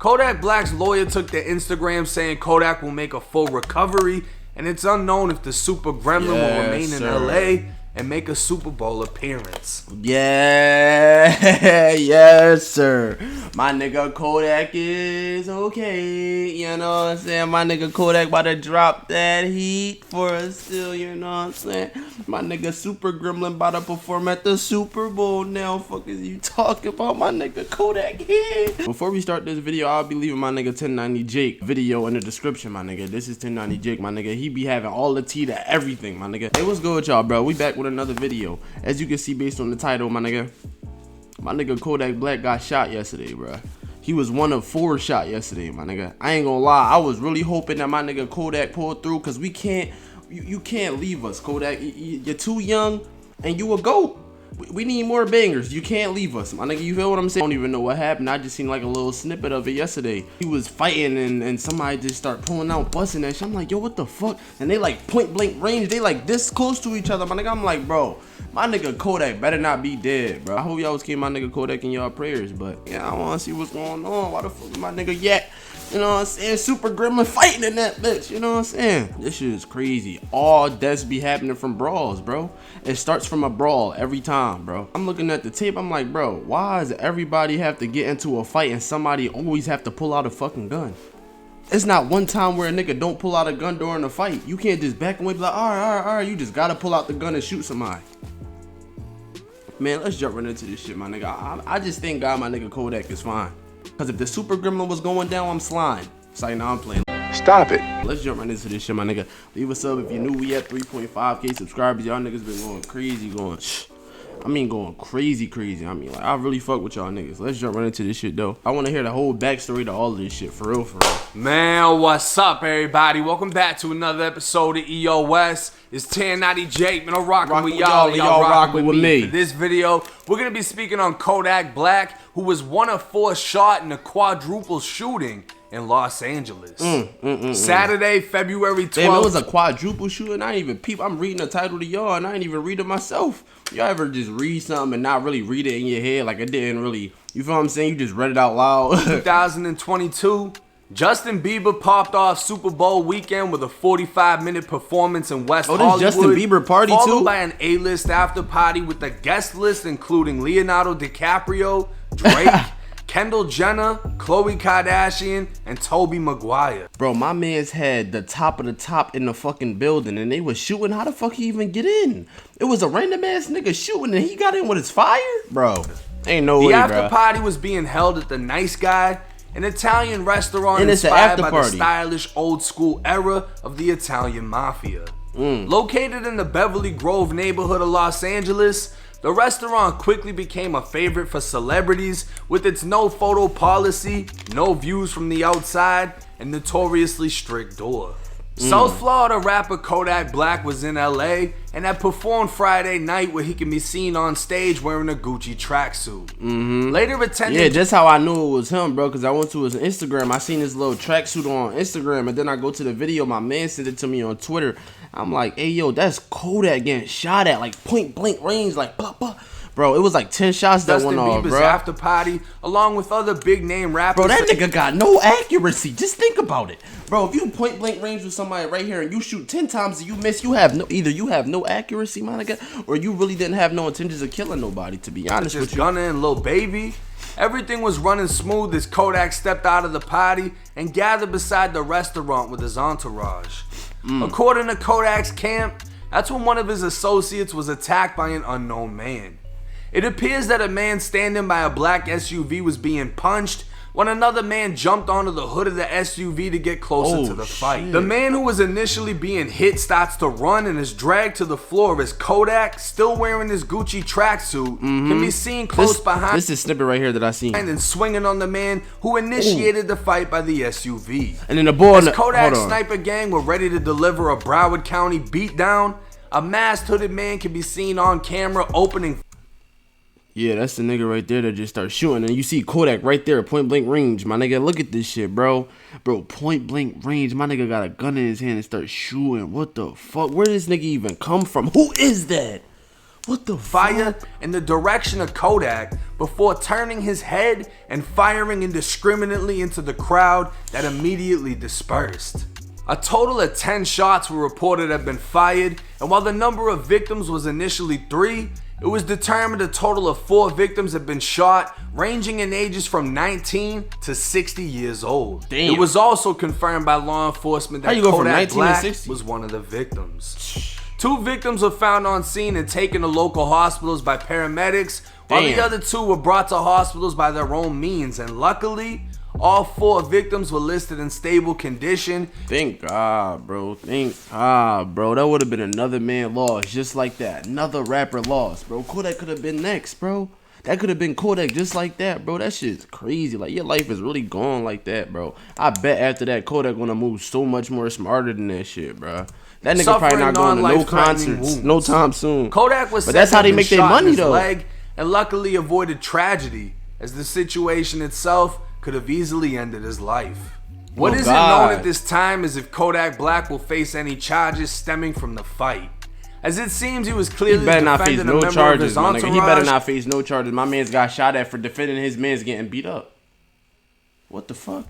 Kodak Black's lawyer took to Instagram saying Kodak will make a full recovery, and it's unknown if the Super Gremlin will remain in LA and make a Super Bowl appearance. Yeah, yes, sir. My nigga Kodak is okay. You know what I'm saying? My nigga Kodak about to drop that heat for us still, you know what I'm saying? My nigga Super Gremlin about to perform at the Super Bowl now. Fuck is you talking about? My nigga Kodak here. Before we start this video, I'll be leaving my nigga 1090 Jake video in the description, my nigga. This is 1090 Jake, my nigga. He be having all the tea to everything, my nigga. Hey, what's good with y'all, bro? We back with another video. As you can see based on the title, my nigga Kodak Black got shot yesterday, bro. He was 1 of 4 shot yesterday, my nigga. I ain't gonna lie, I was really hoping that my nigga Kodak pulled through, cause we can't, you can't leave us, Kodak. You're too young and you a GOAT. We need more bangers. You can't leave us, my nigga. You feel what I'm saying? I don't even know what happened. I just seen like a little snippet of it yesterday. He was fighting and somebody just start pulling out, busting that shit. I'm like, yo, what the fuck? And they like point blank range. They like this close to each other, my nigga. I'm like, bro, my nigga Kodak better not be dead, bro. I hope y'all was keeping my nigga Kodak in y'all prayers, but yeah, I wanna see what's going on. Why the fuck is my nigga Yak? You know what I'm saying? Super Gremlin fighting in that bitch. You know what I'm saying? This shit is crazy. All deaths be happening from brawls, bro. It starts from a brawl every time, bro. I'm looking at the tape. I'm like, bro, why does everybody have to get into a fight and somebody always have to pull out a fucking gun? It's not one time where a nigga don't pull out a gun during a fight. You can't just back away and be like, all right. You just gotta pull out the gun and shoot somebody. Man, let's jump right into this shit, my nigga. I just thank God my nigga Kodak is fine. Cause if the Super Gremlin was going down, I'm slime. It's like, nah, I'm playing. Stop it. Let's jump right into this shit, my nigga. Leave a sub if you're new. We at 3.5K subscribers. Y'all niggas been going crazy, going crazy. I mean, like, I really fuck with y'all niggas. Let's jump right into this shit, though. I want to hear the whole backstory to all of this shit, for real. Man, what's up, everybody? Welcome back to another episode of EOS. It's 1090 Jake, man. I'm rocking with y'all. Y'all rocking with me. For this video, we're going to be speaking on Kodak Black, who was 1 of 4 shot in a quadruple shooting in Los Angeles. Saturday, February 12th. Damn, it was a quadruple shooting. I ain't even peep. I'm reading the title to y'all and I ain't even read it myself. Y'all ever just read something and not really read it in your head? Like, it didn't really, you feel what I'm saying? You just read it out loud. 2022, Justin Bieber popped off Super Bowl weekend with a 45-minute performance in West Hollywood. This Justin Bieber party followed too? by an A-list after party with a guest list including Leonardo DiCaprio, Drake, Kendall Jenner, Khloe Kardashian, and Tobey Maguire. Bro, my man's had the top of the top in the fucking building and they was shooting. How the fuck he even get in? It was a random ass nigga shooting and he got in with his fire? Bro, ain't no way, bro. The after party was being held at the Nice Guy, an Italian restaurant inspired by the stylish old school era of the Italian mafia. Located in the Beverly Grove neighborhood of Los Angeles, the restaurant quickly became a favorite for celebrities with its no photo policy, no views from the outside, and notoriously strict door. South Florida rapper Kodak Black was in LA and had performed Friday night where he can be seen on stage wearing a Gucci tracksuit. Later attending... Yeah, that's how I knew it was him, bro, because I went to his Instagram. I seen his little tracksuit on Instagram, and then I go to the video. My man sent it to me on Twitter. I'm like, hey, yo, that's Kodak getting shot at, like, point blank range, like, blah, blah. Bro, it was like 10 shots that went off, bro. Justin Bieber's after party, along with other big name rappers. Bro, that nigga got no accuracy. Just think about it. Bro, if you point blank range with somebody right here and you shoot 10 times and you miss, you have no, either you have no accuracy, my nigga, or you really didn't have no intentions of killing nobody, to be honest with you. Gunna and Lil Baby. Everything was running smooth as Kodak stepped out of the party and gathered beside the restaurant with his entourage. According to Kodak's camp, that's when one of his associates was attacked by an unknown man. It appears that a man standing by a black SUV was being punched when another man jumped onto the hood of the SUV to get closer to the fight. Shit. The man who was initially being hit starts to run and is dragged to the floor as Kodak, still wearing his Gucci tracksuit, can be seen close behind. This is a snippet right here that I seen. And swinging on the man who initiated the fight by the SUV. And then the boy as Kodak's sniper gang were ready to deliver a Broward County beatdown, a masked hooded man can be seen on camera opening. Yeah, that's the nigga right there that just started shooting. And you see Kodak right there, point blank range. My nigga, look at this shit, bro. Bro, point blank range. My nigga got a gun in his hand and start shooting. What the fuck? Where did this nigga even come from? Who is that? What the fire fuck? in the direction of Kodak before turning his head and firing indiscriminately into the crowd that immediately dispersed. A total of 10 shots were reported to have been fired, and while the number of victims was initially 3, it was determined a total of 4 victims had been shot, ranging in ages from 19 to 60 years old. Damn. It was also confirmed by law enforcement that Kodak Black was one of the victims. 2 victims were found on scene and taken to local hospitals by paramedics, while the other 2 were brought to hospitals by their own means, and luckily, all 4 victims were listed in stable condition. Thank God, bro. Thank God, bro. That would have been another man lost just like that. Another rapper lost, bro. Kodak could have been next, bro. That could have been Kodak just like that, bro. That shit's crazy. Like, your life is really gone like that, bro. I bet after that, Kodak gonna move so much more smarter than that shit, bro. That nigga probably not going to no concerts no time soon. Kodak was, but that's how they make their money though. Leg and luckily avoided tragedy, as the situation itself could have easily ended his life. What isn't known at this time is if Kodak Black will face any charges stemming from the fight, as it seems he was clearly defending a member of his entourage. He better not face no charges. My man's got shot at for defending his man's getting beat up. What the fuck?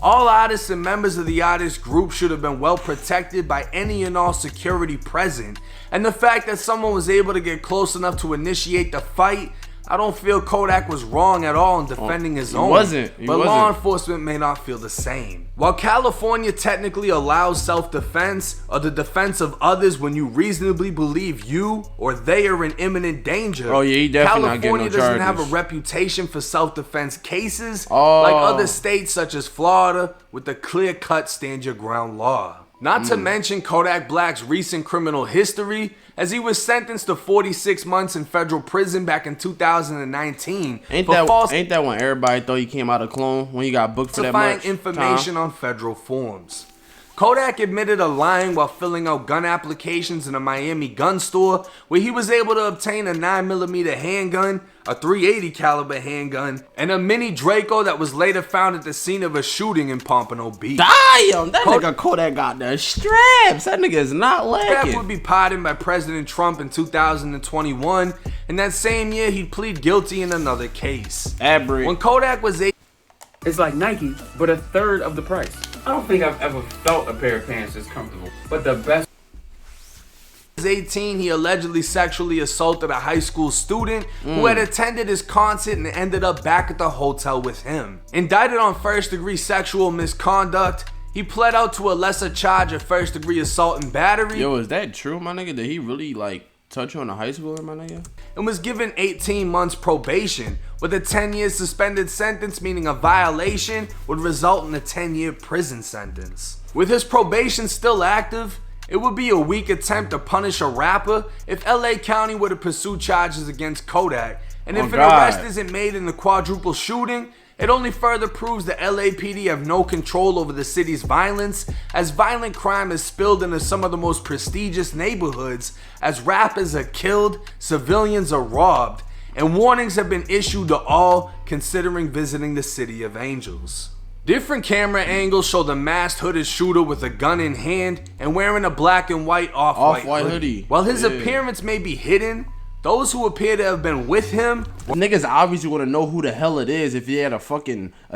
All artists and members of the artist group should have been well protected by any and all security present, and the fact that someone was able to get close enough to initiate the fight, I don't feel Kodak was wrong at all in defending his own. But law enforcement may not feel the same. While California technically allows self-defense or the defense of others when you reasonably believe you or they are in imminent danger, California doesn't have a reputation for self-defense cases like other states such as Florida with the clear-cut stand your ground law. Not to mention Kodak Black's recent criminal history, as he was sentenced to 46 months in federal prison back in 2019. Ain't that when everybody thought he came out of clone when he got booked for that much information on federal forms? Kodak admitted to lying while filling out gun applications in a Miami gun store, where he was able to obtain a 9mm handgun, a .380 caliber handgun, and a mini Draco that was later found at the scene of a shooting in Pompano Beach. Damn, that nigga Kodak got the straps. That nigga is not lacking. Kodak would be pardoned by President Trump in 2021, and that same year he'd plead guilty in another case. When Kodak was it's like Nike, but a third of the price. I don't think I've ever felt a pair of pants this comfortable, but the best. 18, he allegedly sexually assaulted a high school student who had attended his concert and ended up back at the hotel with him. Indicted on first-degree sexual misconduct, he pled out to a lesser charge of first-degree assault and battery. Yo, is that true, my nigga? Did he really, like, touch you on a high schooler, my nigga? And was given 18 months probation, with a 10-year suspended sentence, meaning a violation would result in a 10-year prison sentence. With his probation still active, it would be a weak attempt to punish a rapper if LA County were to pursue charges against Kodak. And if an arrest isn't made in the quadruple shooting, it only further proves that LAPD have no control over the city's violence, as violent crime is spilled into some of the most prestigious neighborhoods, as rappers are killed, civilians are robbed, and warnings have been issued to all considering visiting the City of Angels. Different camera angles show the masked hooded shooter with a gun in hand and wearing a black and white off-white hoodie. While his appearance may be hidden, those who appear to have been with him, niggas obviously want to know who the hell it is. If he had a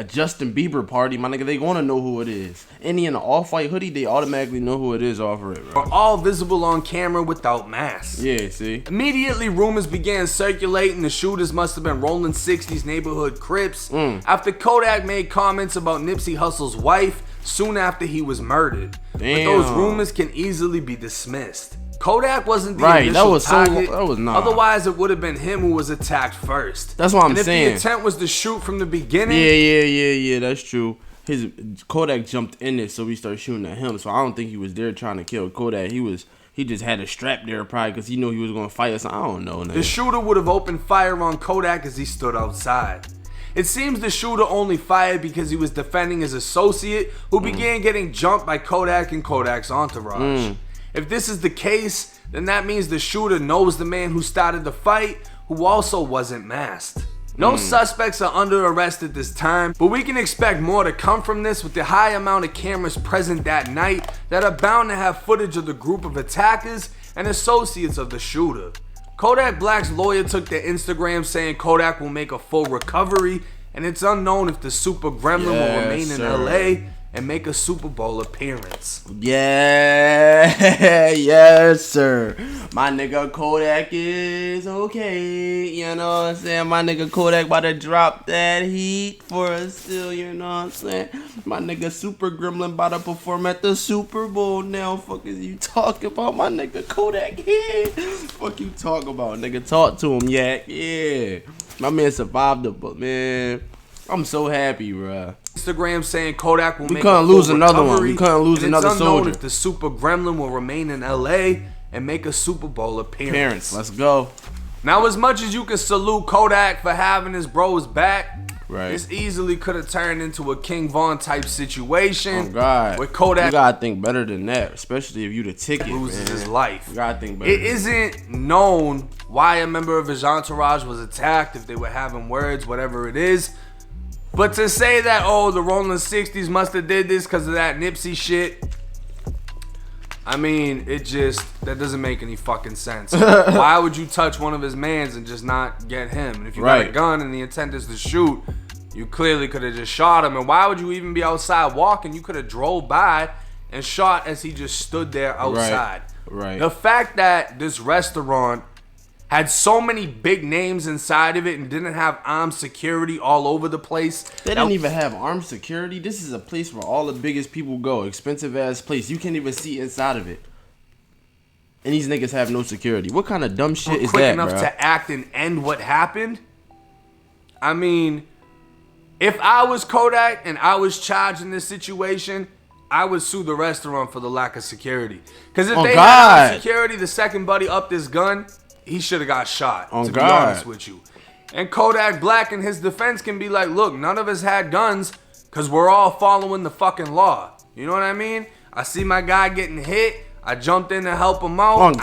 Justin Bieber party, my nigga, they gonna know who it is. Any in an off-white hoodie, they automatically know who it is off of it, bro. Are all visible on camera without masks. Yeah, see? Immediately, rumors began circulating the shooters must have been rolling 60s neighborhood Crips after Kodak made comments about Nipsey Hussle's wife soon after he was murdered. But those rumors can easily be dismissed. Kodak wasn't the initial target. Otherwise, it would have been him who was attacked first. That's what I'm saying. If the intent was to shoot from the beginning. Yeah, that's true. Kodak jumped in it, so we started shooting at him. So I don't think he was there trying to kill Kodak. He just had a strap there probably because he knew he was going to fight us. I don't know. The shooter would have opened fire on Kodak as he stood outside. It seems the shooter only fired because he was defending his associate, who began getting jumped by Kodak and Kodak's entourage. If this is the case, then that means the shooter knows the man who started the fight, who also wasn't masked. No suspects are under arrest at this time, but we can expect more to come from this with the high amount of cameras present that night that are bound to have footage of the group of attackers and associates of the shooter. Kodak Black's lawyer took to Instagram saying Kodak will make a full recovery, and it's unknown if the Super Gremlin will remain in LA and make a Super Bowl appearance. Yeah, yes, sir. My nigga Kodak is okay. You know what I'm saying? My nigga Kodak about to drop that heat for us still. You know what I'm saying? My nigga Super Gremlin about to perform at the Super Bowl now. Fuck is you talking about? My nigga Kodak here. Fuck you talk about, nigga? Talk to him, yeah. My man survived it, but man, I'm so happy, bruh. Instagram saying Kodak will make a couldn't full lose another recovery, one. We couldn't lose another it's unknown soldier. If the Super Gremlin will remain in LA and make a Super Bowl appearance. Let's go. Now, as much as you can salute Kodak for having his bros back, right, this easily could have turned into a King Von type situation. Oh God, where Kodak, you gotta think better than that, especially if you the ticket loses his life. You gotta think better. It isn't known why a member of his entourage was attacked, if they were having words, whatever it is. But to say that, oh, the Rolling 60s must have did this because of that Nipsey shit, I mean, that doesn't make any fucking sense. Why would you touch one of his mans and just not get him? And if you got a gun and the intent is to shoot, you clearly could have just shot him. And why would you even be outside walking? You could have drove by and shot as he just stood there outside. Right. The fact that this restaurant had so many big names inside of it and didn't have armed security all over the place. They didn't even have armed security. This is a place where all the biggest people go. Expensive ass place. You can't even see inside of it. And these niggas have no security. What kind of dumb shit is that, quick enough bro? to act and end what happened? I mean, if I was Kodak and I was charged in this situation, I would sue the restaurant for the lack of security. Because if they had security, the second buddy upped his gun, he should have got shot, to be honest with you. And Kodak Black in his defense can be like, look, none of us had guns because we're all following the fucking law. You know what I mean? I see my guy getting hit. I jumped in to help him out. On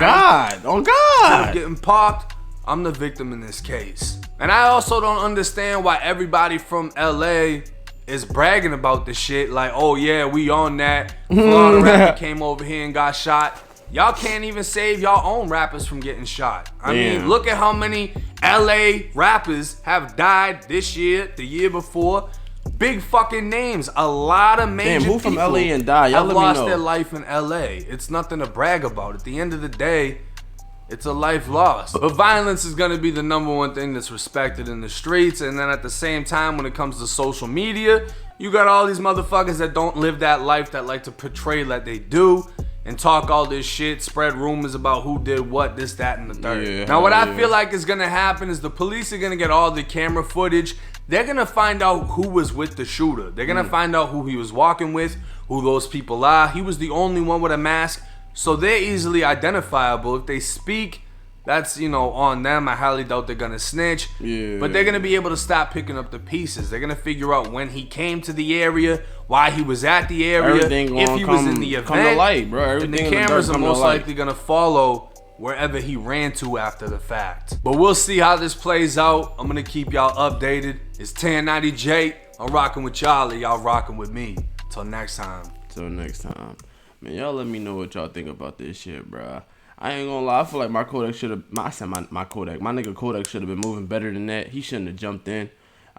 God. Getting popped. I'm the victim in this case. And I also don't understand why everybody from LA is bragging about this shit. Like, oh yeah, we on that. Florida rapper came over here and got shot. Y'all can't even save y'all own rappers from getting shot. I mean, look at how many LA rappers have died this year, the year before. Big fucking names. A lot of major who from people LA and died? Y'all have let me lost know. their life in LA. It's nothing to brag about. At the end of the day, it's a life lost. But violence is going to be the number one thing that's respected in the streets. And then at the same time, when it comes to social media, you got all these motherfuckers that don't live that life, that like to portray that they do and talk all this shit, spread rumors about who did what, this, that, and the third. Now, what I feel like is going to happen is the police are going to get all the camera footage. They're going to find out who was with the shooter. They're going to find out who he was walking with, who those people are. He was the only one with a mask. So they're easily identifiable. If they speak, that's, on them. I highly doubt they're going to snitch. But they're going to be able to stop picking up the pieces. They're going to figure out when he came to the area, why he was at the area, if he was in the event. Come to light, bro. And the cameras are most likely going to follow wherever he ran to after the fact. But we'll see how this plays out. I'm going to keep y'all updated. It's 1090J. I'm rocking with y'all, and y'all rocking with me. Till next time. Man, y'all let me know what y'all think about this shit, bro. I ain't gonna lie. I feel like my Kodak should have. My nigga Kodak should have been moving better than that. He shouldn't have jumped in.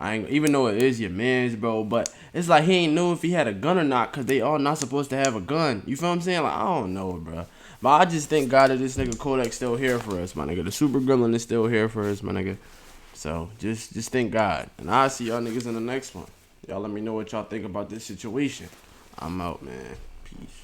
Even though it is your man's, bro, but it's like he ain't know if he had a gun or not, cause they all not supposed to have a gun. You feel what I'm saying? Like, I don't know, bro. But I just thank God that this nigga Kodak still here for us, my nigga. The Super Gremlin is still here for us, my nigga. So just thank God. And I'll see y'all niggas in the next one. Y'all let me know what y'all think about this situation. I'm out, man. Peace.